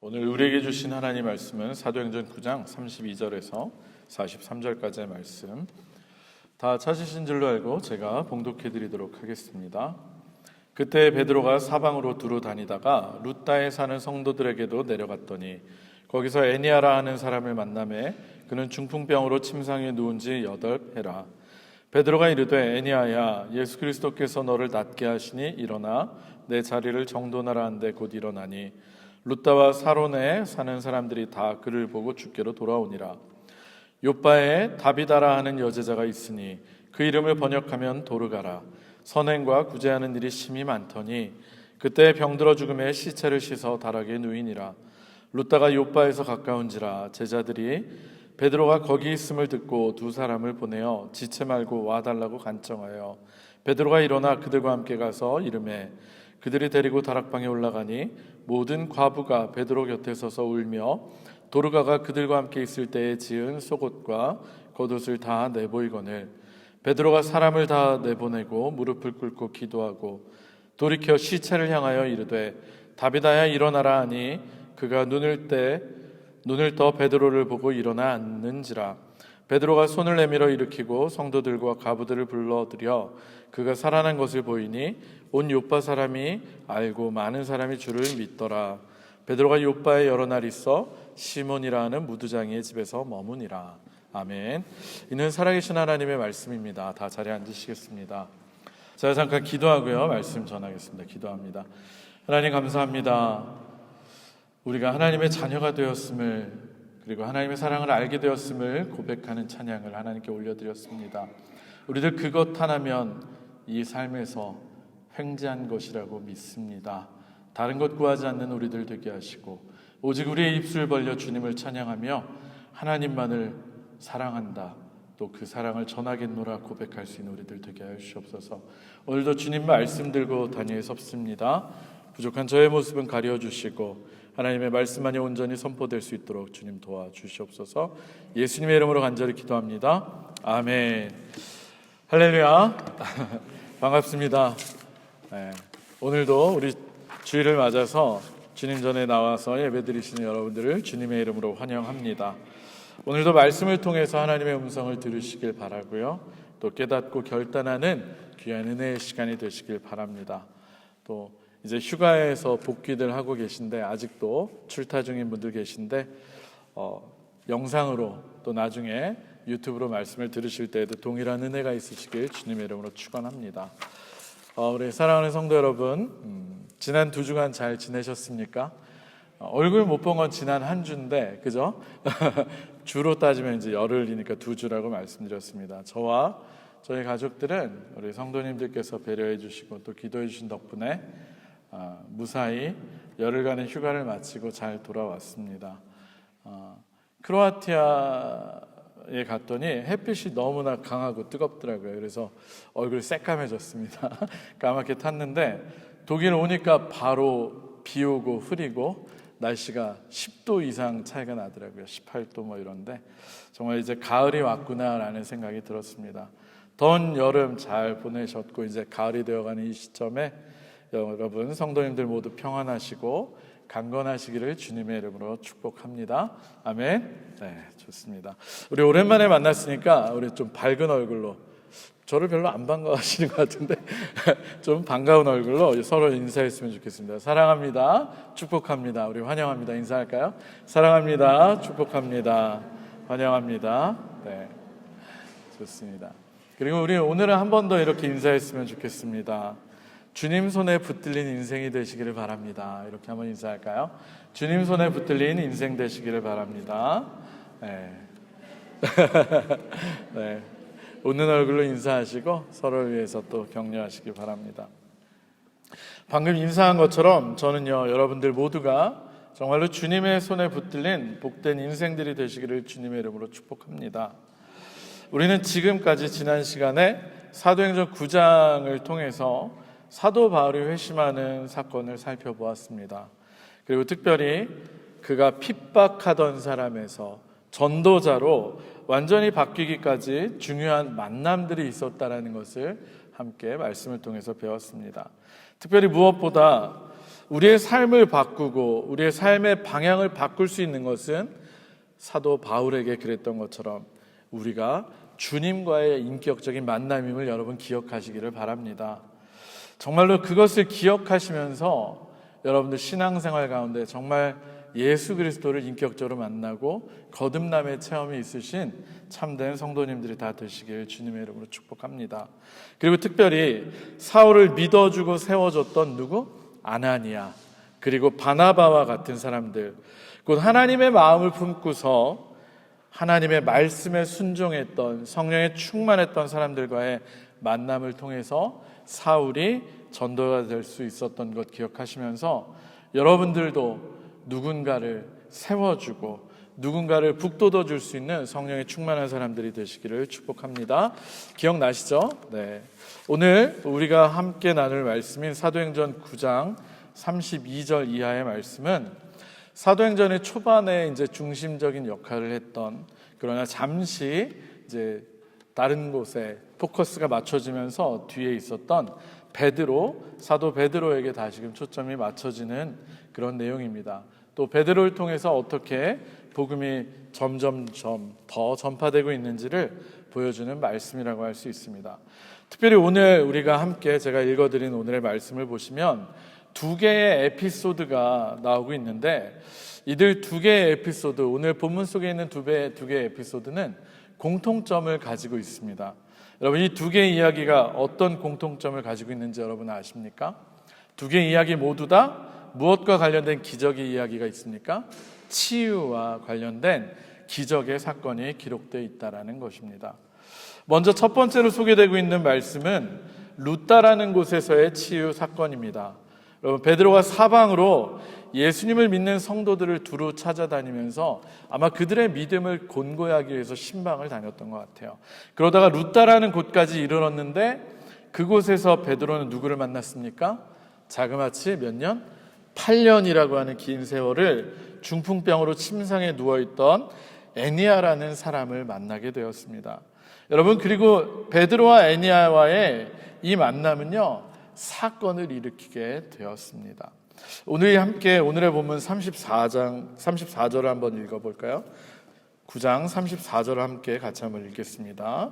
오늘 우리에게 주신 하나님 말씀은 사도행전 9장 32절에서 43절까지의 말씀, 다 찾으신 줄로 알고 제가 봉독해 드리도록 하겠습니다. 그때 베드로가 사방으로 두루 다니다가 루다에 사는 성도들에게도 내려갔더니 거기서 애니아라 하는 사람을 만나매 그는 중풍병으로 침상에 누운 지 8해라. 베드로가 이르되 애니아야, 예수 그리스도께서 너를 낫게 하시니 일어나 내 자리를 정돈하라 한데 곧 일어나니 루다와 사론에 사는 사람들이 다 그를 보고 주께로 돌아오니라. 요빠에 다비다라 하는 여제자가 있으니 그 이름을 번역하면 도르가라. 선행과 구제하는 일이 심히 많더니 그때 병들어 죽음에 시체를 씻어 다락에 누이니라. 루다가 요빠에서 가까운지라 제자들이 베드로가 거기 있음을 듣고 두 사람을 보내어 지체 말고 와달라고 간청하여 베드로가 일어나 그들과 함께 가서 이르매 그들이 데리고 다락방에 올라가니 모든 과부가 베드로 곁에 서서 울며 도르가가 그들과 함께 있을 때에 지은 속옷과 겉옷을 다 내보이거늘 베드로가 사람을 다 내보내고 무릎을 꿇고 기도하고 돌이켜 시체를 향하여 이르되 다비다야 일어나라 하니 그가 눈을 떠 베드로를 보고 일어나 앉는지라. 베드로가 손을 내밀어 일으키고 성도들과 과부들을 불러들여 그가 살아난 것을 보이니 온 요빠 사람이 알고 많은 사람이 주를 믿더라. 베드로가 요빠에 여러 날 있어 시몬이라 하는 무두장이의 집에서 머무니라. 아멘. 이는 살아계신 하나님의 말씀입니다. 다 자리에 앉으시겠습니다. 제가 잠깐 기도하고요 말씀 전하겠습니다. 기도합니다. 하나님 감사합니다. 우리가 하나님의 자녀가 되었음을, 그리고 하나님의 사랑을 알게 되었음을 고백하는 찬양을 하나님께 올려드렸습니다. 우리들 그것 하나면 이 삶에서 횡재한 것이라고 믿습니다. 다른 것 구하지 않는 우리들 되게 하시고 오직 우리의 입술 벌려 주님을 찬양하며 하나님만을 사랑한다, 또 그 사랑을 전하겠노라 고백할 수 있는 우리들 되게 하여 주시옵소서. 오늘도 주님 말씀 들고 단위에 섭습니다. 부족한 저의 모습은 가려주시고 하나님의 말씀만이 온전히 선포될 수 있도록 주님 도와주시옵소서. 예수님의 이름으로 간절히 기도합니다. 아멘. 할렐루야. 반갑습니다. 네. 오늘도 우리 주일을 맞아서 주님 전에 나와서 예배드리시는 여러분들을 주님의 이름으로 환영합니다. 오늘도 말씀을 통해서 하나님의 음성을 들으시길 바라고요, 또 깨닫고 결단하는 귀한 은혜의 시간이 되시길 바랍니다. 또 이제 휴가에서 복귀들 하고 계신데 아직도 출타 중인 분들 계신데 영상으로 또 나중에 유튜브로 말씀을 들으실 때에도 동일한 은혜가 있으시길 주님의 이름으로 축원합니다. 우리 사랑하는 성도 여러분, 지난 2주간 잘 지내셨습니까? 얼굴 못 본 건 지난 한 주인데, 그죠? 주로 따지면 이제 열흘이니까 2주라고 말씀드렸습니다. 저와 저희 가족들은 우리 성도님들께서 배려해 주시고 또 기도해 주신 덕분에 무사히 열흘간의 휴가를 마치고 잘 돌아왔습니다. 크로아티아에 갔더니 햇빛이 너무나 강하고 뜨겁더라고요. 그래서 얼굴이 새까매졌습니다. 까맣게 탔는데 독일 오니까 바로 비 오고 흐리고 날씨가 10도 이상 차이가 나더라고요. 18도 뭐 이런데 정말 이제 가을이 왔구나라는 생각이 들었습니다. 더운 여름 잘 보내셨고 이제 가을이 되어가는 이 시점에 여러분 성도님들 모두 평안하시고 강건하시기를 주님의 이름으로 축복합니다. 아멘. 네, 좋습니다. 우리 오랜만에 만났으니까 우리 좀 밝은 얼굴로, 저를 별로 안 반가워하시는 것 같은데 좀 반가운 얼굴로 서로 인사했으면 좋겠습니다. 사랑합니다. 축복합니다. 우리 환영합니다. 인사할까요? 사랑합니다. 축복합니다. 환영합니다. 네, 좋습니다. 그리고 우리 오늘은 한 번 더 이렇게 인사했으면 좋겠습니다. 주님 손에 붙들린 인생이 되시기를 바랍니다. 이렇게 한번 인사할까요? 주님 손에 붙들린 인생 되시기를 바랍니다. 네. 네. 웃는 얼굴로 인사하시고 서로를 위해서 또 격려하시길 바랍니다. 방금 인사한 것처럼 저는요, 여러분들 모두가 정말로 주님의 손에 붙들린 복된 인생들이 되시기를 주님의 이름으로 축복합니다. 우리는 지금까지 지난 시간에 사도행전 9장을 통해서 사도 바울이 회심하는 사건을 살펴보았습니다. 그리고 특별히 그가 핍박하던 사람에서 전도자로 완전히 바뀌기까지 중요한 만남들이 있었다는 것을 함께 말씀을 통해서 배웠습니다. 특별히 무엇보다 우리의 삶을 바꾸고 우리의 삶의 방향을 바꿀 수 있는 것은 사도 바울에게 그랬던 것처럼 우리가 주님과의 인격적인 만남임을 여러분 기억하시기를 바랍니다. 정말로 그것을 기억하시면서 여러분들 신앙생활 가운데 정말 예수 그리스도를 인격적으로 만나고 거듭남의 체험이 있으신 참된 성도님들이 다 되시길 주님의 이름으로 축복합니다. 그리고 특별히 사울을 믿어주고 세워줬던 누구? 아나니아, 그리고 바나바와 같은 사람들, 곧 하나님의 마음을 품고서 하나님의 말씀에 순종했던, 성령에 충만했던 사람들과의 만남을 통해서 사울이 전도가 될 수 있었던 것 기억하시면서 여러분들도 누군가를 세워주고 누군가를 북돋워 줄 수 있는 성령에 충만한 사람들이 되시기를 축복합니다. 기억나시죠? 네. 오늘 우리가 함께 나눌 말씀인 사도행전 9장 32절 이하의 말씀은 사도행전의 초반에 이제 중심적인 역할을 했던, 그러나 잠시 이제 다른 곳에 포커스가 맞춰지면서 뒤에 있었던 베드로, 사도 베드로에게 다시금 초점이 맞춰지는 그런 내용입니다. 또 베드로를 통해서 어떻게 복음이 점점점 더 전파되고 있는지를 보여주는 말씀이라고 할 수 있습니다. 특별히 오늘 우리가 함께 제가 읽어드린 오늘의 말씀을 보시면 두 개의 에피소드가 나오고 있는데, 이들 두 개의 에피소드, 오늘 본문 속에 있는 두 개의 에피소드는 공통점을 가지고 있습니다. 여러분, 이 두 개의 이야기가 어떤 공통점을 가지고 있는지 여러분 아십니까? 두 개의 이야기 모두 다 무엇과 관련된 기적의 이야기가 있습니까? 치유와 관련된 기적의 사건이 기록되어 있다는 것입니다. 먼저 첫 번째로 소개되고 있는 말씀은 루다라는 곳에서의 치유 사건입니다. 여러분, 베드로가 사방으로 예수님을 믿는 성도들을 두루 찾아다니면서 아마 그들의 믿음을 곤고히 하기 위해서 신방을 다녔던 것 같아요. 그러다가 루다라는 곳까지 이르렀는데 그곳에서 베드로는 누구를 만났습니까? 자그마치 몇 년? 8년이라고 하는 긴 세월을 중풍병으로 침상에 누워있던 애니아라는 사람을 만나게 되었습니다. 여러분, 그리고 베드로와 애니아와의 이 만남은요, 사건을 일으키게 되었습니다. 오늘 함께 오늘의 본문 34절을 한번 읽어볼까요? 9장 34절을 함께 같이 한번 읽겠습니다.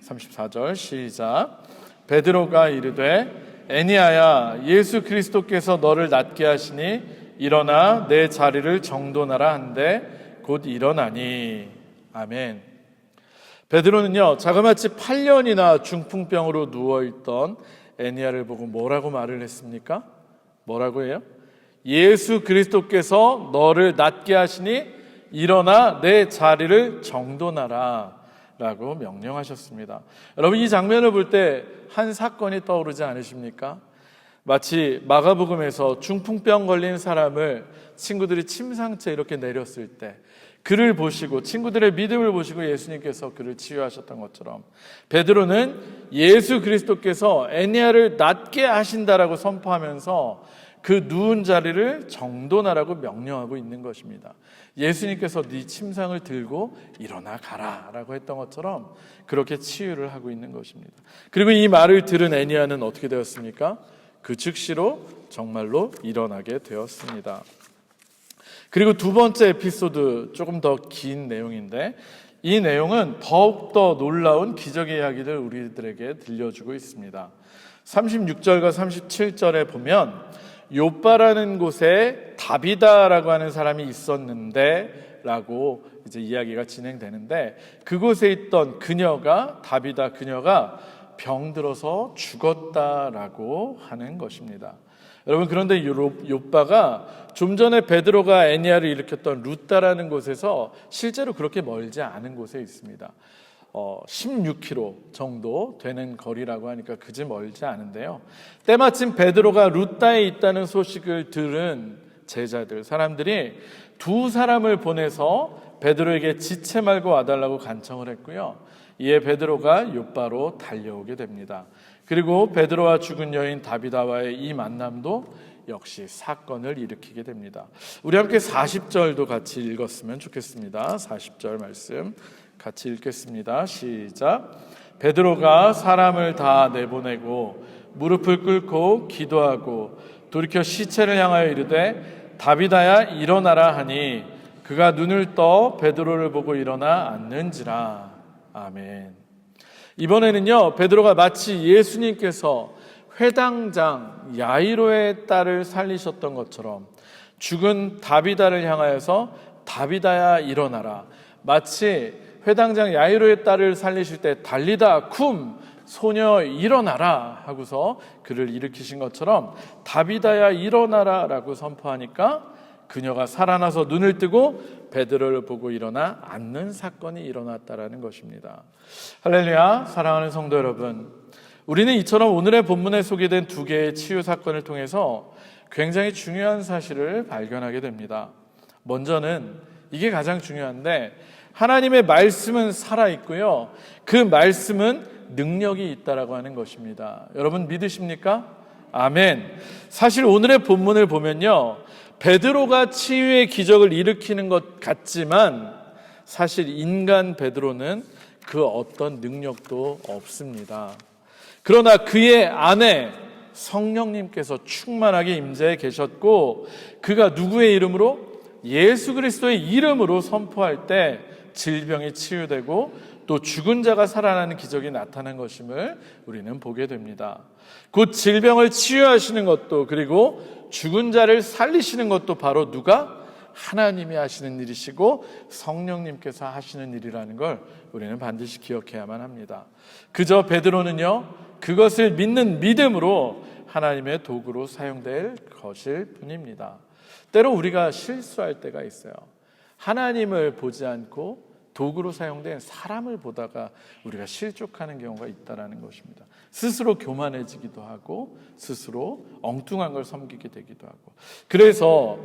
34절 시작. 베드로가 이르되 애니아야, 예수 그리스도께서 너를 낫게 하시니 일어나 내 자리를 정돈하라 한데 곧 일어나니. 아멘. 베드로는요, 자그마치 8년이나 중풍병으로 누워있던 애니아를 보고 뭐라고 말을 했습니까? 뭐라고 해요? 예수 그리스도께서 너를 낫게 하시니 일어나 내 자리를 정돈하라 라고 명령하셨습니다. 여러분, 이 장면을 볼 때 한 사건이 떠오르지 않으십니까? 마치 마가복음에서 중풍병 걸린 사람을 친구들이 침상째 이렇게 내렸을 때 그를 보시고, 친구들의 믿음을 보시고 예수님께서 그를 치유하셨던 것처럼 베드로는 예수 그리스도께서 애니아를 낫게 하신다라고 선포하면서 그 누운 자리를 정돈하라고 명령하고 있는 것입니다. 예수님께서 네 침상을 들고 일어나 가라 라고 했던 것처럼 그렇게 치유를 하고 있는 것입니다. 그리고 이 말을 들은 애니아는 어떻게 되었습니까? 그 즉시로 정말로 일어나게 되었습니다. 그리고 두 번째 에피소드, 조금 더 긴 내용인데 이 내용은 더욱더 놀라운 기적의 이야기를 우리들에게 들려주고 있습니다. 36절과 37절에 보면 요빠라는 곳에 다비다라고 하는 사람이 있었는데 라고 이제 이야기가 진행되는데, 그곳에 있던 그녀가, 다비다 그녀가 병들어서 죽었다라고 하는 것입니다. 여러분, 그런데 요빠가 좀 전에 베드로가 애니아를 일으켰던 루다라는 곳에서 실제로 그렇게 멀지 않은 곳에 있습니다. 16km 정도 되는 거리라고 하니까 그지 멀지 않은데요. 때마침 베드로가 루다에 있다는 소식을 들은 제자들, 사람들이 두 사람을 보내서 베드로에게 지체 말고 와달라고 간청을 했고요. 이에 베드로가 요빠로 달려오게 됩니다. 그리고 베드로와 죽은 여인 다비다와의 이 만남도 역시 사건을 일으키게 됩니다. 우리 함께 40절도 같이 읽었으면 좋겠습니다. 40절 말씀 같이 읽겠습니다. 시작. 베드로가 사람을 다 내보내고 무릎을 꿇고 기도하고 돌이켜 시체를 향하여 이르되 다비다야 일어나라 하니 그가 눈을 떠 베드로를 보고 일어나 앉는지라. 아멘. 이번에는요, 베드로가 마치 예수님께서 회당장 야이로의 딸을 살리셨던 것처럼 죽은 다비다를 향하여서 다비다야 일어나라, 마치 회당장 야이로의 딸을 살리실 때 달리다 쿰 소녀 일어나라 하고서 그를 일으키신 것처럼 다비다야 일어나라 라고 선포하니까 그녀가 살아나서 눈을 뜨고 베드로를 보고 일어나 앉는 사건이 일어났다라는 것입니다. 할렐루야. 사랑하는 성도 여러분, 우리는 이처럼 오늘의 본문에 소개된 두 개의 치유 사건을 통해서 굉장히 중요한 사실을 발견하게 됩니다. 먼저는 이게 가장 중요한데, 하나님의 말씀은 살아있고요, 그 말씀은 능력이 있다라고 하는 것입니다. 여러분 믿으십니까? 아멘. 사실 오늘의 본문을 보면요, 베드로가 치유의 기적을 일으키는 것 같지만 사실 인간 베드로는 그 어떤 능력도 없습니다. 그러나 그의 안에 성령님께서 충만하게 임재해 계셨고, 그가 누구의 이름으로? 예수 그리스도의 이름으로 선포할 때 질병이 치유되고 또 죽은 자가 살아나는 기적이 나타난 것임을 우리는 보게 됩니다. 곧 질병을 치유하시는 것도, 그리고 죽은 자를 살리시는 것도 바로 누가? 하나님이 하시는 일이시고 성령님께서 하시는 일이라는 걸 우리는 반드시 기억해야만 합니다. 그저 베드로는요, 그것을 믿는 믿음으로 하나님의 도구로 사용될 것일 뿐입니다. 때로 우리가 실수할 때가 있어요. 하나님을 보지 않고 도구로 사용된 사람을 보다가 우리가 실족하는 경우가 있다는 것입니다. 스스로 교만해지기도 하고 스스로 엉뚱한 걸 섬기게 되기도 하고. 그래서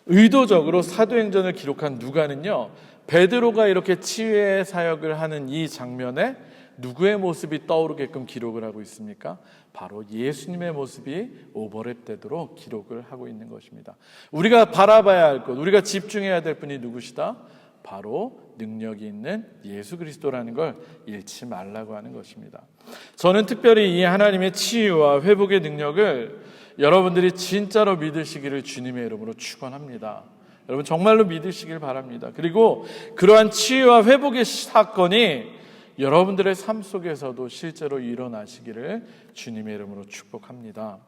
의도적으로 사도행전을 기록한 누가는요, 베드로가 이렇게 치유의 사역을 하는 이 장면에 누구의 모습이 떠오르게끔 기록을 하고 있습니까? 바로 예수님의 모습이 오버랩되도록 기록을 하고 있는 것입니다. 우리가 바라봐야 할 것, 우리가 집중해야 될 분이 누구시다? 바로 능력이 있는 예수 그리스도라는 걸 잃지 말라고 하는 것입니다. 저는 특별히 이 하나님의 치유와 회복의 능력을 여러분들이 진짜로 믿으시기를 주님의 이름으로 축원합니다. 여러분 정말로 믿으시길 바랍니다. 그리고 그러한 치유와 회복의 사건이 여러분들의 삶 속에서도 실제로 일어나시기를 주님의 이름으로 축복합니다.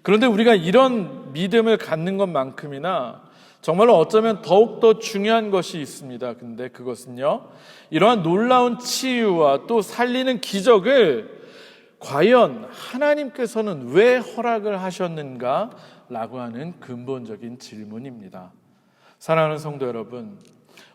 그런데 우리가 이런 믿음을 갖는 것만큼이나 정말로 어쩌면 더욱더 중요한 것이 있습니다. 근데 그것은요, 이러한 놀라운 치유와 또 살리는 기적을 과연 하나님께서는 왜 허락을 하셨는가? 라고 하는 근본적인 질문입니다. 사랑하는 성도 여러분,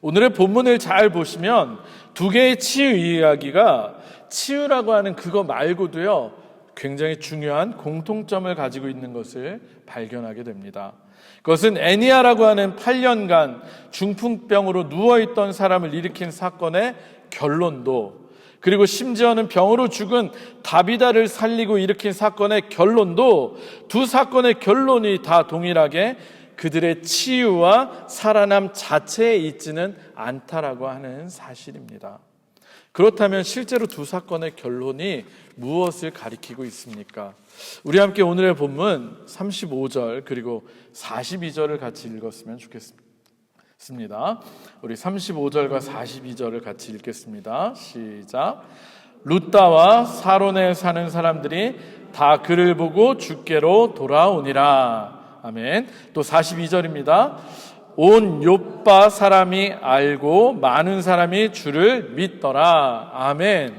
오늘의 본문을 잘 보시면 두 개의 치유 이야기가 치유라고 하는 그거 말고도요, 굉장히 중요한 공통점을 가지고 있는 것을 발견하게 됩니다. 그것은 애니아라고 하는 8년간 중풍병으로 누워있던 사람을 일으킨 사건의 결론도, 그리고 심지어는 병으로 죽은 다비다를 살리고 일으킨 사건의 결론도, 두 사건의 결론이 다 동일하게 그들의 치유와 살아남 자체에 있지는 않다라고 하는 사실입니다. 그렇다면 실제로 두 사건의 결론이 무엇을 가리키고 있습니까? 우리 함께 오늘의 본문 35절 그리고 42절을 같이 읽었으면 좋겠습니다. 우리 35절과 42절을 같이 읽겠습니다. 시작. 룻다와 사론에 사는 사람들이 다 그를 보고 주께로 돌아오니라. 아멘. 또 42절입니다. 온 요빠 사람이 알고 많은 사람이 주를 믿더라. 아멘.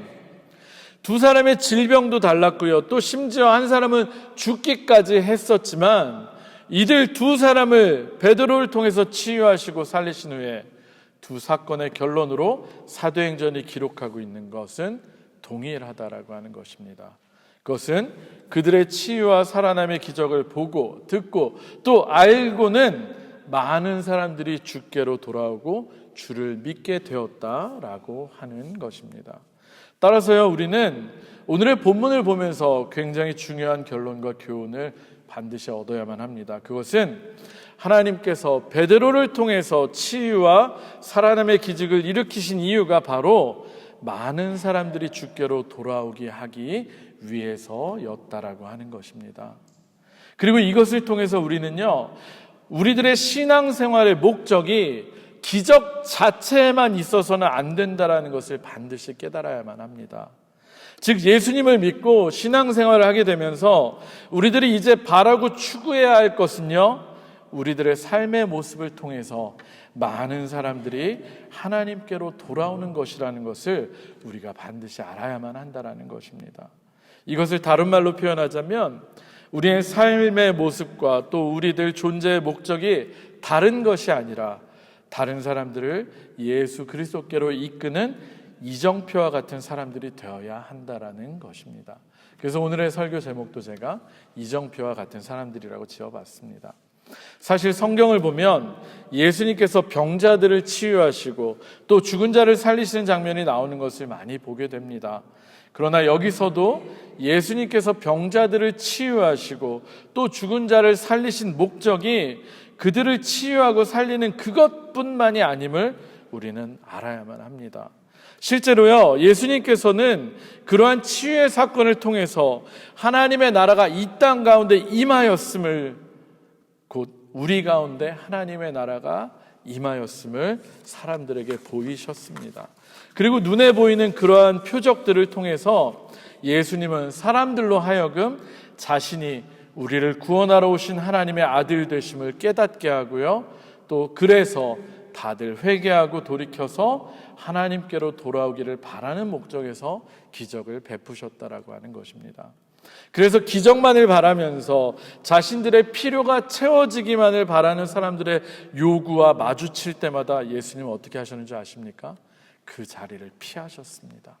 두 사람의 질병도 달랐고요, 또 심지어 한 사람은 죽기까지 했었지만 이들 두 사람을 베드로를 통해서 치유하시고 살리신 후에 두 사건의 결론으로 사도행전이 기록하고 있는 것은 동일하다라고 하는 것입니다. 그것은 그들의 치유와 살아남의 기적을 보고 듣고 또 알고는 많은 사람들이 주께로 돌아오고 주를 믿게 되었다라고 하는 것입니다. 따라서요, 우리는 오늘의 본문을 보면서 굉장히 중요한 결론과 교훈을 반드시 얻어야만 합니다. 그것은 하나님께서 베드로를 통해서 치유와 살아남의 기적을 일으키신 이유가 바로 많은 사람들이 주께로 돌아오게 하기 위해서였다라고 하는 것입니다. 그리고 이것을 통해서 우리는요, 우리들의 신앙생활의 목적이 기적 자체에만 있어서는 안 된다라는 것을 반드시 깨달아야만 합니다. 즉 예수님을 믿고 신앙생활을 하게 되면서 우리들이 이제 바라고 추구해야 할 것은요, 우리들의 삶의 모습을 통해서 많은 사람들이 하나님께로 돌아오는 것이라는 것을 우리가 반드시 알아야만 한다는 것입니다. 이것을 다른 말로 표현하자면 우리의 삶의 모습과 또 우리들 존재의 목적이 다른 것이 아니라 다른 사람들을 예수 그리스도께로 이끄는 이정표와 같은 사람들이 되어야 한다라는 것입니다. 그래서 오늘의 설교 제목도 제가 이정표와 같은 사람들이라고 지어봤습니다. 사실 성경을 보면 예수님께서 병자들을 치유하시고 또 죽은 자를 살리시는 장면이 나오는 것을 많이 보게 됩니다. 그러나 여기서도 예수님께서 병자들을 치유하시고 또 죽은 자를 살리신 목적이 그들을 치유하고 살리는 그것뿐만이 아님을 우리는 알아야만 합니다. 실제로요, 예수님께서는 그러한 치유의 사건을 통해서 하나님의 나라가 이 땅 가운데 임하였음을, 곧 우리 가운데 하나님의 나라가 임하였음을 사람들에게 보이셨습니다. 그리고 눈에 보이는 그러한 표적들을 통해서 예수님은 사람들로 하여금 자신이 우리를 구원하러 오신 하나님의 아들 되심을 깨닫게 하고요, 또 그래서 다들 회개하고 돌이켜서 하나님께로 돌아오기를 바라는 목적에서 기적을 베푸셨다라고 하는 것입니다. 그래서 기적만을 바라면서 자신들의 필요가 채워지기만을 바라는 사람들의 요구와 마주칠 때마다 예수님은 어떻게 하셨는지 아십니까? 그 자리를 피하셨습니다.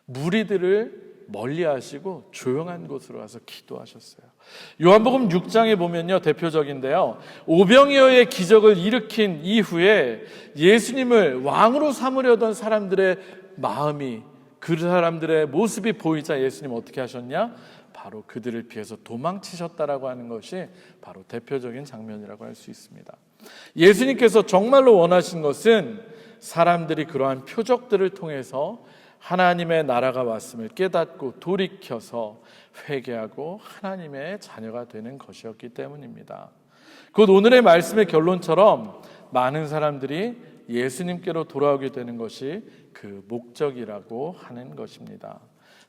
무리들을 멀리하시고 조용한 곳으로 와서 기도하셨어요. 요한복음 6장에 보면요, 대표적인데요, 오병이어의 기적을 일으킨 이후에 예수님을 왕으로 삼으려던 사람들의 마음이, 그 사람들의 모습이 보이자 예수님 어떻게 하셨냐? 바로 그들을 피해서 도망치셨다라고 하는 것이 바로 대표적인 장면이라고 할 수 있습니다. 예수님께서 정말로 원하신 것은 사람들이 그러한 표적들을 통해서 하나님의 나라가 왔음을 깨닫고 돌이켜서 회개하고 하나님의 자녀가 되는 것이었기 때문입니다. 곧 오늘의 말씀의 결론처럼 많은 사람들이 예수님께로 돌아오게 되는 것이 그 목적이라고 하는 것입니다.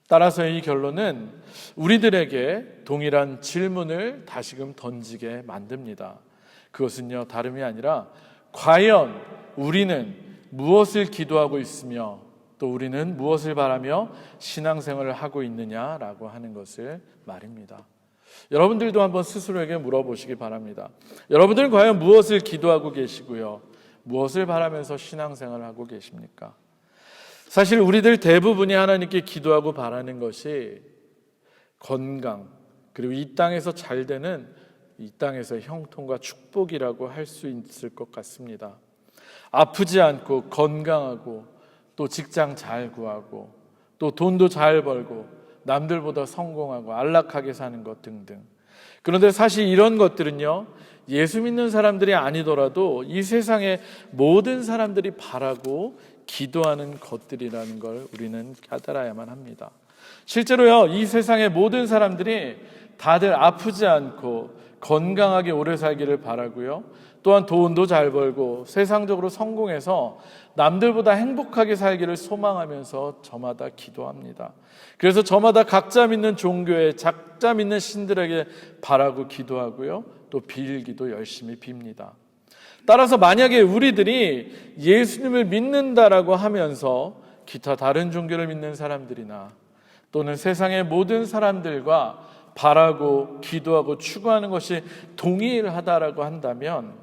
따라서 이 결론은 우리들에게 동일한 질문을 다시금 던지게 만듭니다. 그것은요, 다름이 아니라 과연 우리는 무엇을 기도하고 있으며 또 우리는 무엇을 바라며 신앙생활을 하고 있느냐라고 하는 것을 말입니다. 여러분들도 한번 스스로에게 물어보시기 바랍니다. 여러분들은 과연 무엇을 기도하고 계시고요, 무엇을 바라면서 신앙생활을 하고 계십니까? 사실 우리들 대부분이 하나님께 기도하고 바라는 것이 건강, 그리고 이 땅에서 잘 되는 이 땅에서의 형통과 축복이라고 할 수 있을 것 같습니다. 아프지 않고 건강하고 또 직장 잘 구하고 또 돈도 잘 벌고 남들보다 성공하고 안락하게 사는 것 등등. 그런데 사실 이런 것들은요, 예수 믿는 사람들이 아니더라도 이 세상의 모든 사람들이 바라고 기도하는 것들이라는 걸 우리는 깨달아야만 합니다. 실제로요, 이 세상의 모든 사람들이 다들 아프지 않고 건강하게 오래 살기를 바라고요, 또한 돈도 잘 벌고 세상적으로 성공해서 남들보다 행복하게 살기를 소망하면서 저마다 기도합니다. 그래서 저마다 각자 믿는 종교에 각자 믿는 신들에게 바라고 기도하고요, 또 빌기도 열심히 빕니다. 따라서 만약에 우리들이 예수님을 믿는다라고 하면서 기타 다른 종교를 믿는 사람들이나 또는 세상의 모든 사람들과 바라고 기도하고 추구하는 것이 동일하다라고 한다면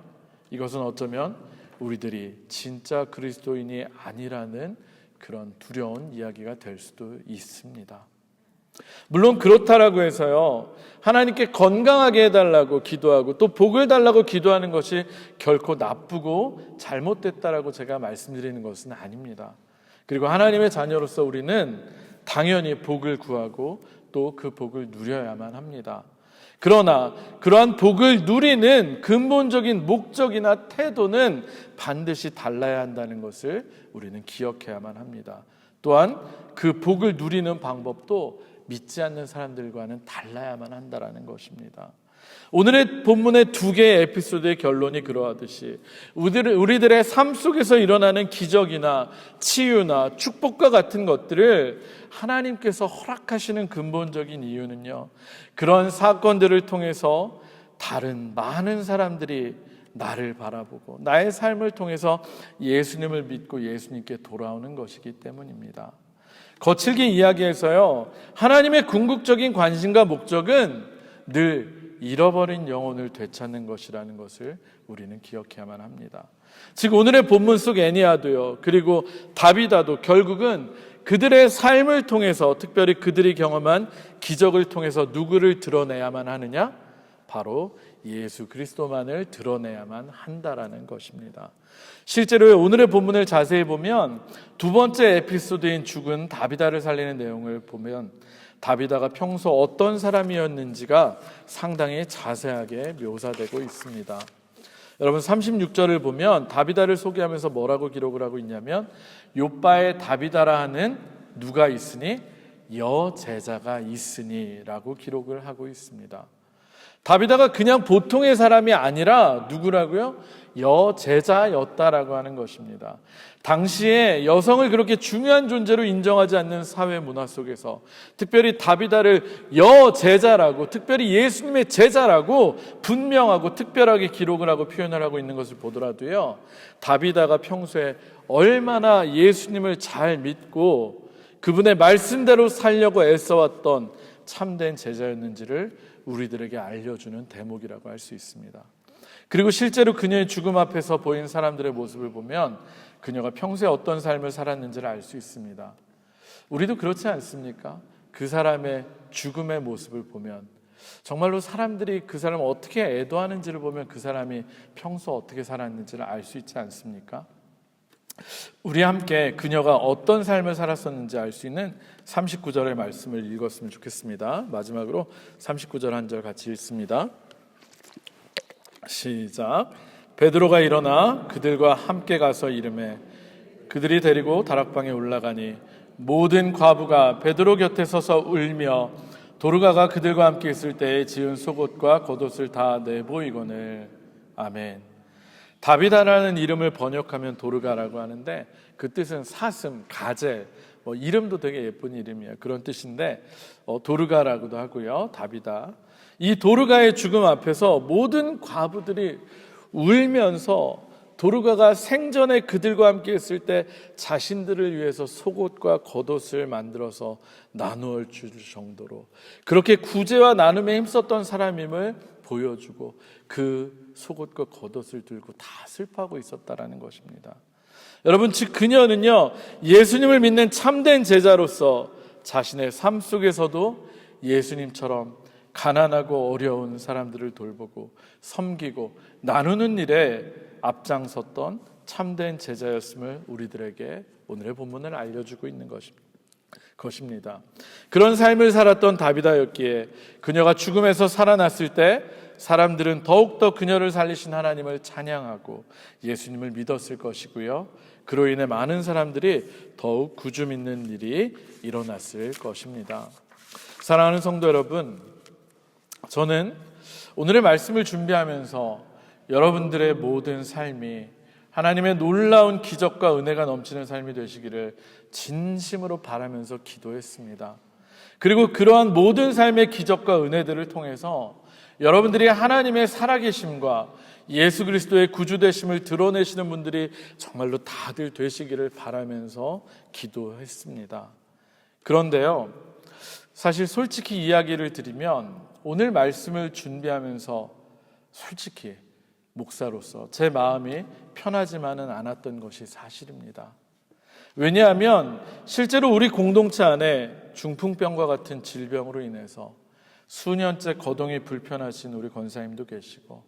이것은 어쩌면 우리들이 진짜 그리스도인이 아니라는 그런 두려운 이야기가 될 수도 있습니다. 물론 그렇다라고 해서요, 하나님께 건강하게 해달라고 기도하고 또 복을 달라고 기도하는 것이 결코 나쁘고 잘못됐다라고 제가 말씀드리는 것은 아닙니다. 그리고 하나님의 자녀로서 우리는 당연히 복을 구하고 또 그 복을 누려야만 합니다. 그러나 그러한 복을 누리는 근본적인 목적이나 태도는 반드시 달라야 한다는 것을 우리는 기억해야만 합니다. 또한 그 복을 누리는 방법도 믿지 않는 사람들과는 달라야만 한다는 것입니다. 오늘의 본문의 두 개의 에피소드의 결론이 그러하듯이 우리들의 삶 속에서 일어나는 기적이나 치유나 축복과 같은 것들을 하나님께서 허락하시는 근본적인 이유는요, 그런 사건들을 통해서 다른 많은 사람들이 나를 바라보고 나의 삶을 통해서 예수님을 믿고 예수님께 돌아오는 것이기 때문입니다. 거칠게 이야기해서요, 하나님의 궁극적인 관심과 목적은 늘 잃어버린 영혼을 되찾는 것이라는 것을 우리는 기억해야만 합니다. 즉 오늘의 본문 속 애니아도요, 그리고 다비다도 결국은 그들의 삶을 통해서, 특별히 그들이 경험한 기적을 통해서 누구를 드러내야만 하느냐? 바로 예수 그리스도만을 드러내야만 한다라는 것입니다. 실제로 오늘의 본문을 자세히 보면 두 번째 에피소드인 죽은 다비다를 살리는 내용을 보면 다비다가 평소 어떤 사람이었는지가 상당히 자세하게 묘사되고 있습니다. 여러분 36절을 보면 다비다를 소개하면서 뭐라고 기록을 하고 있냐면, 욥바에 다비다라 하는 누가 있으니 여제자가 있으니 라고 기록을 하고 있습니다. 다비다가 그냥 보통의 사람이 아니라 누구라고요? 여제자였다라고 하는 것입니다. 당시에 여성을 그렇게 중요한 존재로 인정하지 않는 사회 문화 속에서 특별히 다비다를 여제자라고, 특별히 예수님의 제자라고 분명하고 특별하게 기록을 하고 표현을 하고 있는 것을 보더라도요, 다비다가 평소에 얼마나 예수님을 잘 믿고 그분의 말씀대로 살려고 애써왔던 참된 제자였는지를 우리들에게 알려주는 대목이라고 할 수 있습니다. 그리고 실제로 그녀의 죽음 앞에서 보인 사람들의 모습을 보면 그녀가 평소에 어떤 삶을 살았는지를 알 수 있습니다. 우리도 그렇지 않습니까? 그 사람의 죽음의 모습을 보면 정말로 사람들이 그 사람을 어떻게 애도하는지를 보면 그 사람이 평소 어떻게 살았는지를 알 수 있지 않습니까? 우리 함께 그녀가 어떤 삶을 살았었는지 알 수 있는 39절의 말씀을 읽었으면 좋겠습니다. 마지막으로 39절 한 절 같이 읽습니다. 시작. 베드로가 일어나 그들과 함께 가서 이르매 그들이 데리고 다락방에 올라가니 모든 과부가 베드로 곁에 서서 울며 도르가가 그들과 함께 있을 때에 지은 속옷과 겉옷을 다 내보이거늘. 아멘. 다비다라는 이름을 번역하면 도르가라고 하는데 그 뜻은 사슴, 가젤, 이름도 되게 예쁜 이름이에요. 그런 뜻인데 도르가라고도 하고요. 다비다. 이 도르가의 죽음 앞에서 모든 과부들이 울면서 도르가가 생전에 그들과 함께 있을 때 자신들을 위해서 속옷과 겉옷을 만들어서 나누어 줄 정도로 그렇게 구제와 나눔에 힘썼던 사람임을 보여주고 그 속옷과 겉옷을 들고 다 슬퍼하고 있었다라는 것입니다. 여러분, 즉 그녀는요, 예수님을 믿는 참된 제자로서 자신의 삶 속에서도 예수님처럼 가난하고 어려운 사람들을 돌보고 섬기고 나누는 일에 앞장섰던 참된 제자였음을 우리들에게 오늘의 본문을 알려주고 있는 것입니다. 그런 삶을 살았던 다비다였기에 그녀가 죽음에서 살아났을 때 사람들은 더욱더 그녀를 살리신 하나님을 찬양하고 예수님을 믿었을 것이고요, 그로 인해 많은 사람들이 더욱 구주 믿는 일이 일어났을 것입니다. 사랑하는 성도 여러분, 저는 오늘의 말씀을 준비하면서 여러분들의 모든 삶이 하나님의 놀라운 기적과 은혜가 넘치는 삶이 되시기를 진심으로 바라면서 기도했습니다. 그리고 그러한 모든 삶의 기적과 은혜들을 통해서 여러분들이 하나님의 살아계심과 예수 그리스도의 구주되심을 드러내시는 분들이 정말로 다들 되시기를 바라면서 기도했습니다. 그런데요, 사실 솔직히 이야기를 드리면 오늘 말씀을 준비하면서 솔직히 목사로서 제 마음이 편하지만은 않았던 것이 사실입니다. 왜냐하면 실제로 우리 공동체 안에 중풍병과 같은 질병으로 인해서 수년째 거동이 불편하신 우리 권사님도 계시고,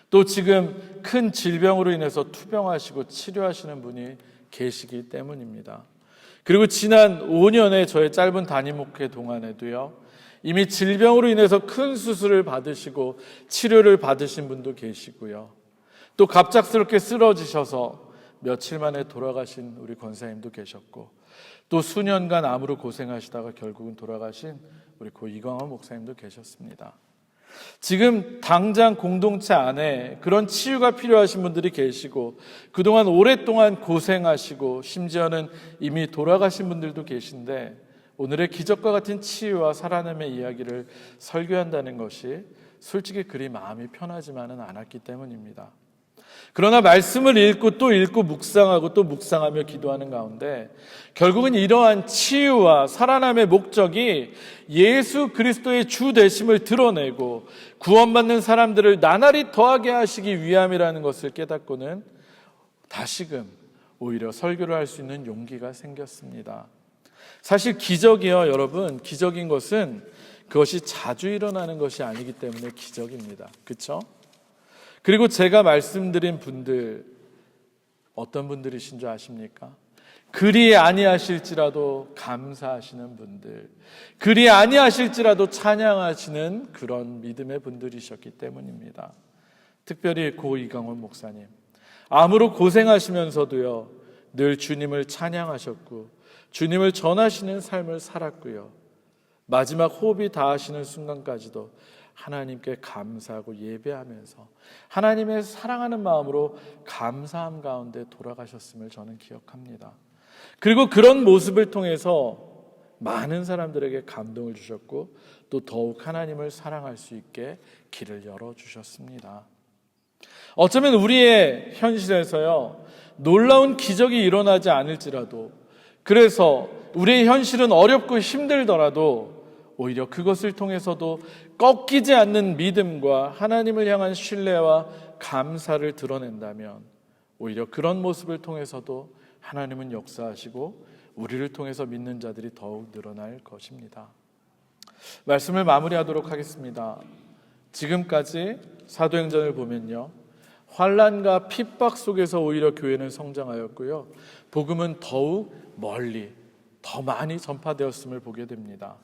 또 지금 큰 질병으로 인해서 투병하시고 치료하시는 분이 계시기 때문입니다. 그리고 지난 5년의 저의 짧은 담임 목회 동안에도요, 이미 질병으로 인해서 큰 수술을 받으시고 치료를 받으신 분도 계시고요, 또 갑작스럽게 쓰러지셔서 며칠 만에 돌아가신 우리 권사님도 계셨고, 또 수년간 암으로 고생하시다가 결국은 돌아가신 우리 고 이광원 목사님도 계셨습니다. 지금 당장 공동체 안에 그런 치유가 필요하신 분들이 계시고 그동안 오랫동안 고생하시고 심지어는 이미 돌아가신 분들도 계신데 오늘의 기적과 같은 치유와 살아남의 이야기를 설교한다는 것이 솔직히 그리 마음이 편하지만은 않았기 때문입니다. 그러나 말씀을 읽고 또 읽고 묵상하고 또 묵상하며 기도하는 가운데 결국은 이러한 치유와 살아남의 목적이 예수 그리스도의 주 되심을 드러내고 구원받는 사람들을 나날이 더하게 하시기 위함이라는 것을 깨닫고는 다시금 오히려 설교를 할 수 있는 용기가 생겼습니다. 사실 기적이요, 여러분, 기적인 것은 그것이 자주 일어나는 것이 아니기 때문에 기적입니다. 그렇죠? 그리고 제가 말씀드린 분들 어떤 분들이신 줄 아십니까? 그리 아니하실지라도 감사하시는 분들, 그리 아니하실지라도 찬양하시는 그런 믿음의 분들이셨기 때문입니다. 특별히 고 이강원 목사님, 암으로 고생하시면서도요 늘 주님을 찬양하셨고 주님을 전하시는 삶을 살았고요, 마지막 호흡이 닿으시는 순간까지도 하나님께 감사하고 예배하면서 하나님의 사랑하는 마음으로 감사함 가운데 돌아가셨음을 저는 기억합니다. 그리고 그런 모습을 통해서 많은 사람들에게 감동을 주셨고 또 더욱 하나님을 사랑할 수 있게 길을 열어주셨습니다. 어쩌면 우리의 현실에서요 놀라운 기적이 일어나지 않을지라도, 그래서 우리의 현실은 어렵고 힘들더라도 오히려 그것을 통해서도 꺾이지 않는 믿음과 하나님을 향한 신뢰와 감사를 드러낸다면 오히려 그런 모습을 통해서도 하나님은 역사하시고 우리를 통해서 믿는 자들이 더욱 늘어날 것입니다. 말씀을 마무리하도록 하겠습니다. 지금까지 사도행전을 보면요, 환난과 핍박 속에서 오히려 교회는 성장하였고요, 복음은 더욱 멀리 더 많이 전파되었음을 보게 됩니다.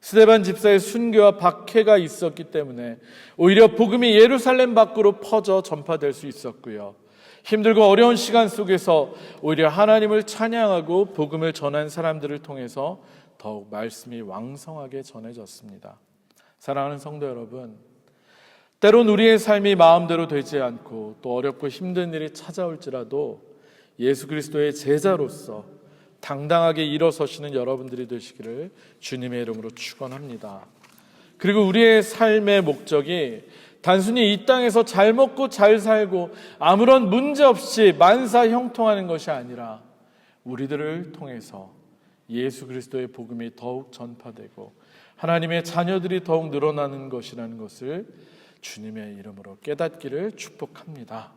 스데반 집사의 순교와 박해가 있었기 때문에 오히려 복음이 예루살렘 밖으로 퍼져 전파될 수 있었고요, 힘들고 어려운 시간 속에서 오히려 하나님을 찬양하고 복음을 전한 사람들을 통해서 더욱 말씀이 왕성하게 전해졌습니다. 사랑하는 성도 여러분, 때론 우리의 삶이 마음대로 되지 않고 또 어렵고 힘든 일이 찾아올지라도 예수 그리스도의 제자로서 당당하게 일어서시는 여러분들이 되시기를 주님의 이름으로 축원합니다. 그리고 우리의 삶의 목적이 단순히 이 땅에서 잘 먹고 잘 살고 아무런 문제 없이 만사 형통하는 것이 아니라 우리들을 통해서 예수 그리스도의 복음이 더욱 전파되고 하나님의 자녀들이 더욱 늘어나는 것이라는 것을 주님의 이름으로 깨닫기를 축복합니다.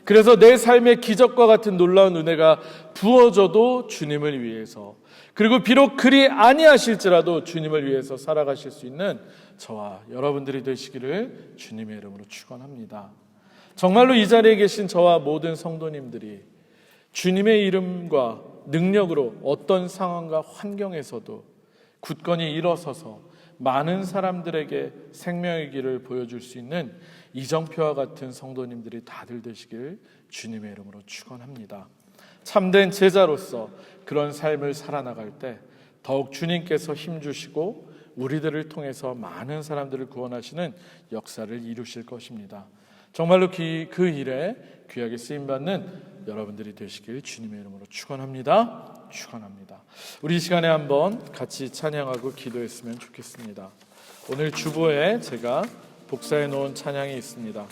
그래서 내 삶에 기적과 같은 놀라운 은혜가 부어져도 주님을 위해서, 그리고 비록 그리 아니하실지라도 주님을 위해서 살아가실 수 있는 저와 여러분들이 되시기를 주님의 이름으로 축원합니다. 정말로 이 자리에 계신 저와 모든 성도님들이 주님의 이름과 능력으로 어떤 상황과 환경에서도 굳건히 일어서서 많은 사람들에게 생명의 길을 보여줄 수 있는 이정표와 같은 성도님들이 다들 되시길 주님의 이름으로 축원합니다. 참된 제자로서 그런 삶을 살아나갈 때 더욱 주님께서 힘주시고 우리들을 통해서 많은 사람들을 구원하시는 역사를 이루실 것입니다. 정말로 그 일에 귀하게 쓰임받는 여러분들이 되시길 주님의 이름으로 축원합니다. 축원합니다. 우리 이 시간에 한번 같이 찬양하고 기도했으면 좋겠습니다. 오늘 주보에 제가 복사해 놓은 찬양이 있습니다.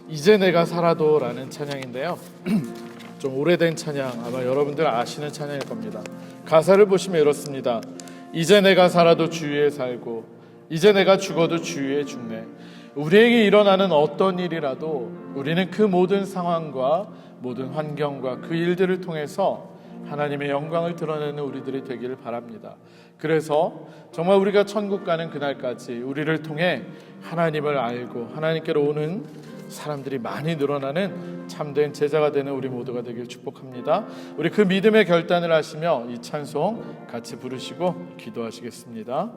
이제 내가 살아도 라는 찬양인데요, 좀 오래된 찬양, 아마 여러분들 아시는 찬양일 겁니다. 가사를 보시면 이렇습니다. 이제 내가 살아도 주 위에 살고 이제 내가 죽어도 주 위에 죽네. 우리에게 일어나는 어떤 일이라도 우리는 그 모든 상황과 모든 환경과 그 일들을 통해서 하나님의 영광을 드러내는 우리들이 되기를 바랍니다. 그래서 정말 우리가 천국 가는 그날까지 우리를 통해 하나님을 알고 하나님께로 오는 사람들이 많이 늘어나는 참된 제자가 되는 우리 모두가 되길 축복합니다. 우리 그 믿음의 결단을 하시며 이 찬송 같이 부르시고 기도하시겠습니다.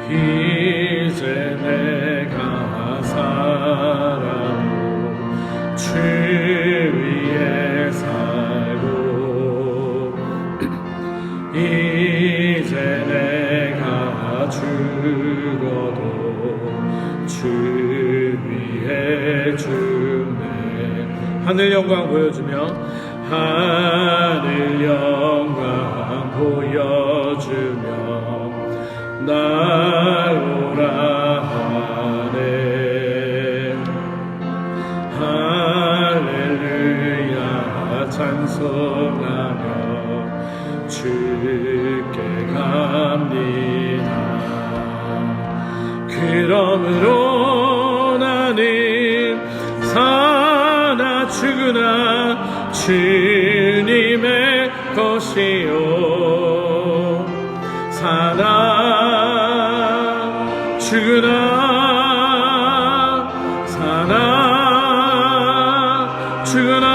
이제 내가 살아도 이제 내가 죽어도 주 위에 죽네. 하늘 영광 보여주며 하늘 영광 보여주며 나오라 하네. 할렐루야 찬송하며 주께 갑니다. 그러므로 나는 사나 죽으나 주님의 것이요 사나 죽으나 사나 죽으나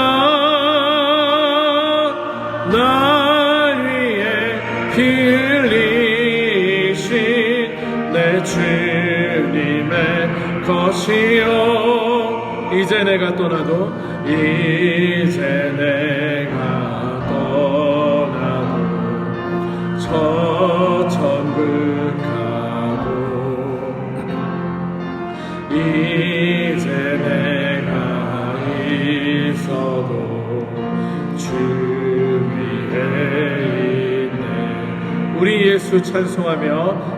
날 위해 피 흘리신 내 주님의 것이요. 이제 내가 떠나도 이제 내가 떠나도 저 천국 가도 이제 내가 있어도 주 위에 있네. 우리 예수 찬송하며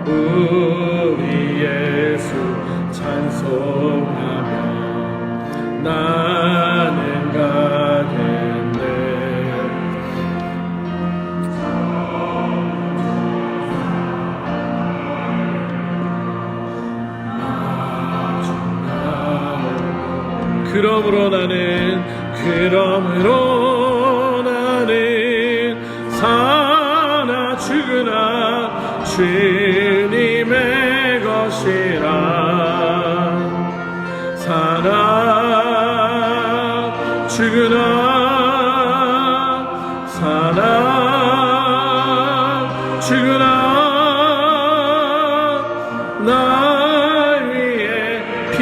우리 예수 찬송하며 나는 가겠네. 그러므로 나는 사나 죽으나 주님의 것이라. 사나 죽으나 사나 죽으나 날 위해 피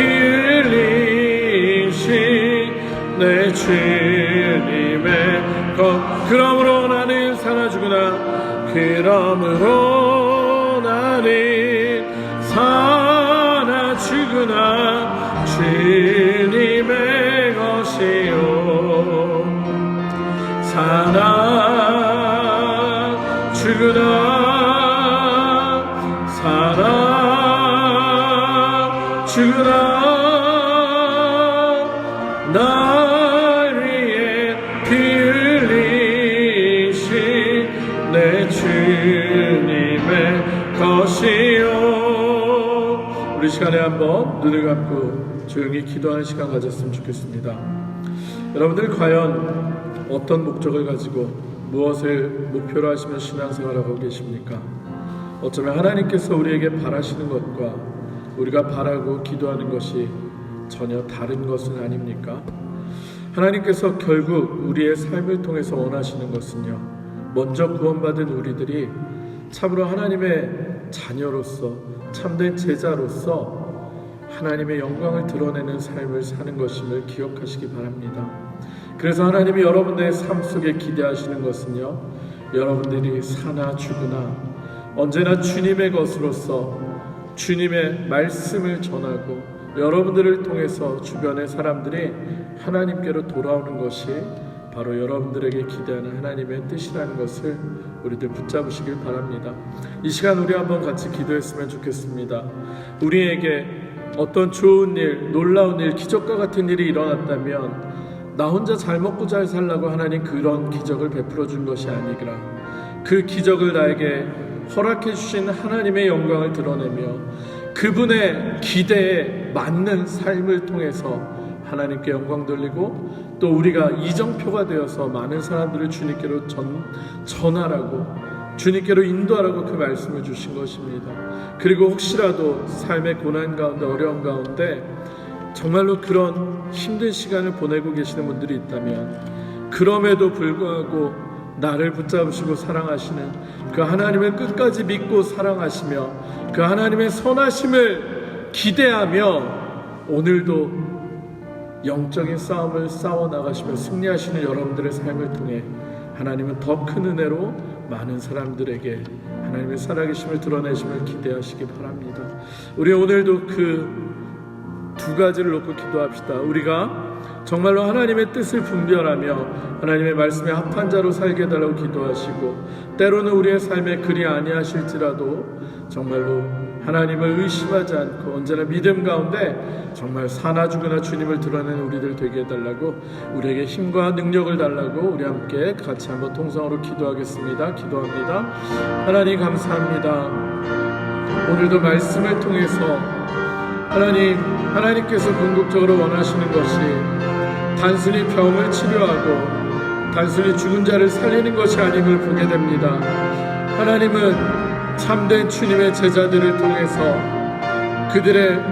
흘리신 내 주님의 것. 그러므로 나는 사나 죽으나 그러므로 나는 사나 죽으나 주님의 것이요 사나 죽으나 사나 죽으나 날 위해 피 흘리신 내 주님의 것이요. 우리 시간에 한번 눈을 감고 조용히 기도하는 시간 가졌으면 좋겠습니다. 여러분들 과연 어떤 목적을 가지고 무엇을 목표로 하시며 신앙생활하고 계십니까? 어쩌면 하나님께서 우리에게 바라시는 것과 우리가 바라고 기도하는 것이 전혀 다른 것은 아닙니까? 하나님께서 결국 우리의 삶을 통해서 원하시는 것은요, 먼저 구원받은 우리들이 참으로 하나님의 자녀로서 참된 제자로서 하나님의 영광을 드러내는 삶을 사는 것임을 기억하시기 바랍니다. 그래서 하나님이 여러분들의 삶 속에 기대하시는 것은요, 여러분들이 사나 죽으나 언제나 주님의 것으로서 주님의 말씀을 전하고 여러분들을 통해서 주변의 사람들이 하나님께로 돌아오는 것이 바로 여러분들에게 기대하는 하나님의 뜻이라는 것을 우리들 붙잡으시길 바랍니다. 이 시간 우리 한번 같이 기도했으면 좋겠습니다. 우리에게 어떤 좋은 일, 놀라운 일, 기적과 같은 일이 일어났다면 나 혼자 잘 먹고 잘 살라고 하나님 그런 기적을 베풀어 준 것이 아니라 그 기적을 나에게 허락해 주신 하나님의 영광을 드러내며 그분의 기대에 맞는 삶을 통해서 하나님께 영광 돌리고 또 우리가 이정표가 되어서 많은 사람들을 주님께로 전하라고 주님께로 인도하라고 그 말씀을 주신 것입니다. 그리고 혹시라도 삶의 고난 가운데 어려움 가운데 정말로 그런 힘든 시간을 보내고 계시는 분들이 있다면 그럼에도 불구하고 나를 붙잡으시고 사랑하시는 그 하나님을 끝까지 믿고 사랑하시며 그 하나님의 선하심을 기대하며 오늘도 영적인 싸움을 싸워나가시며 승리하시는 여러분들의 삶을 통해 하나님은 더 큰 은혜로 많은 사람들에게 하나님의 살아계심을 드러내심을 기대하시기 바랍니다. 우리 오늘도 그 두 가지를 놓고 기도합시다. 우리가 정말로 하나님의 뜻을 분별하며 하나님의 말씀에 합한 자로 살게 해달라고 기도하시고, 때로는 우리의 삶에 그리 아니하실지라도 정말로 하나님을 의심하지 않고 언제나 믿음 가운데 정말 사나 죽으나 주님을 드러내는 우리들 되게 해달라고, 우리에게 힘과 능력을 달라고 우리 함께 같이 한번 통성으로 기도하겠습니다. 기도합니다. 하나님 감사합니다. 오늘도 말씀을 통해서 하나님께서 궁극적으로 원하시는 것이 단순히 병을 치료하고 단순히 죽은 자를 살리는 것이 아님을 보게 됩니다. 하나님은 참된 주님의 제자들을 통해서 그들의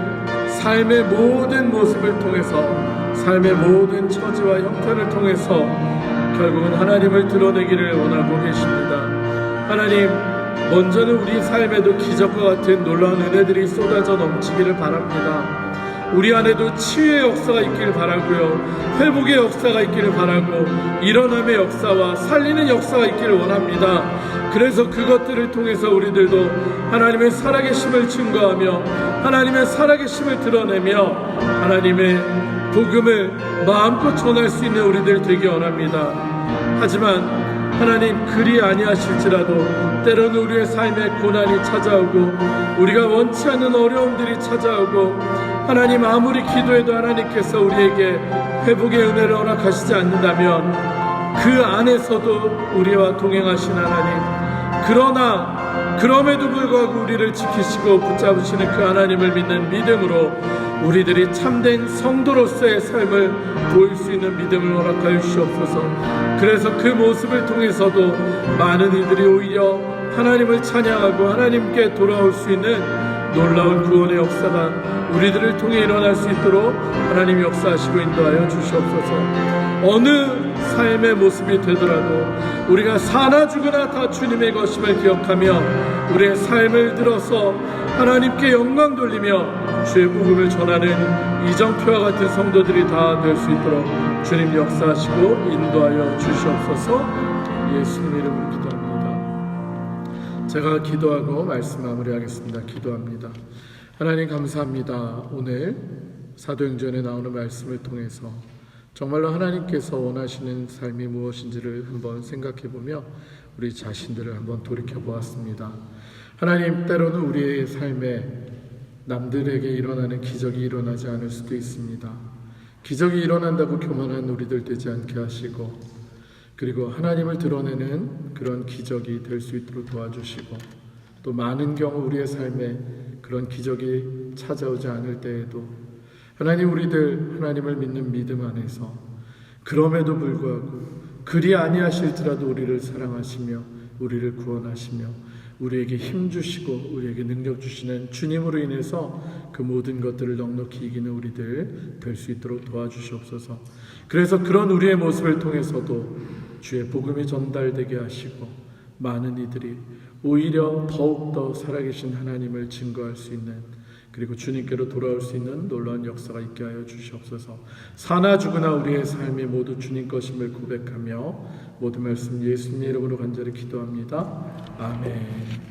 삶의 모든 모습을 통해서, 삶의 모든 처지와 형편을 통해서 결국은 하나님을 드러내기를 원하고 계십니다. 하나님, 먼저는 우리 삶에도 기적과 같은 놀라운 은혜들이 쏟아져 넘치기를 바랍니다. 우리 안에도 치유의 역사가 있기를 바라고요, 회복의 역사가 있기를 바라고, 일어남의 역사와 살리는 역사가 있기를 원합니다. 그래서 그것들을 통해서 우리들도 하나님의 살아계심을 증거하며 하나님의 살아계심을 드러내며 하나님의 복음을 마음껏 전할 수 있는 우리들 되기 원합니다. 하지만 하나님, 그리 아니하실지라도 때로는 우리의 삶에 고난이 찾아오고 우리가 원치 않는 어려움들이 찾아오고, 하나님 아무리 기도해도 하나님께서 우리에게 회복의 은혜를 허락하시지 않는다면 그 안에서도 우리와 동행하신 하나님, 그러나 그럼에도 불구하고 우리를 지키시고 붙잡으시는 그 하나님을 믿는 믿음으로 우리들이 참된 성도로서의 삶을 보일 수 있는 믿음을 허락하여 주시옵소서. 그래서 그 모습을 통해서도 많은 이들이 오히려 하나님을 찬양하고 하나님께 돌아올 수 있는 놀라운 구원의 역사가 우리들을 통해 일어날 수 있도록 하나님 역사하시고 인도하여 주시옵소서. 어느 삶의 모습이 되더라도 우리가 사나 죽으나 다 주님의 것임을 기억하며 우리의 삶을 들어서 하나님께 영광 돌리며 주의 복음을 전하는 이정표와 같은 성도들이 다 될 수 있도록 주님 역사하시고 인도하여 주시옵소서. 예수님 이름으로 기도합니다. 제가 기도하고 말씀 마무리하겠습니다. 기도합니다. 하나님 감사합니다. 오늘 사도행전에 나오는 말씀을 통해서 정말로 하나님께서 원하시는 삶이 무엇인지를 한번 생각해보며 우리 자신들을 한번 돌이켜보았습니다. 하나님, 때로는 우리의 삶에 남들에게 일어나는 기적이 일어나지 않을 수도 있습니다. 기적이 일어난다고 교만한 우리들 되지 않게 하시고, 그리고 하나님을 드러내는 그런 기적이 될 수 있도록 도와주시고, 또 많은 경우 우리의 삶에 그런 기적이 찾아오지 않을 때에도 하나님, 우리들 하나님을 믿는 믿음 안에서 그럼에도 불구하고 그리 아니하실지라도 우리를 사랑하시며 우리를 구원하시며 우리에게 힘 주시고 우리에게 능력 주시는 주님으로 인해서 그 모든 것들을 넉넉히 이기는 우리들 될 수 있도록 도와주시옵소서. 그래서 그런 우리의 모습을 통해서도 주의 복음이 전달되게 하시고 많은 이들이 오히려 더욱더 살아계신 하나님을 증거할 수 있는, 그리고 주님께로 돌아올 수 있는 놀라운 역사가 있게 하여 주시옵소서. 사나 죽으나 우리의 삶이 모두 주님 것임을 고백하며 모든 말씀 예수님의 이름으로 간절히 기도합니다. 아멘.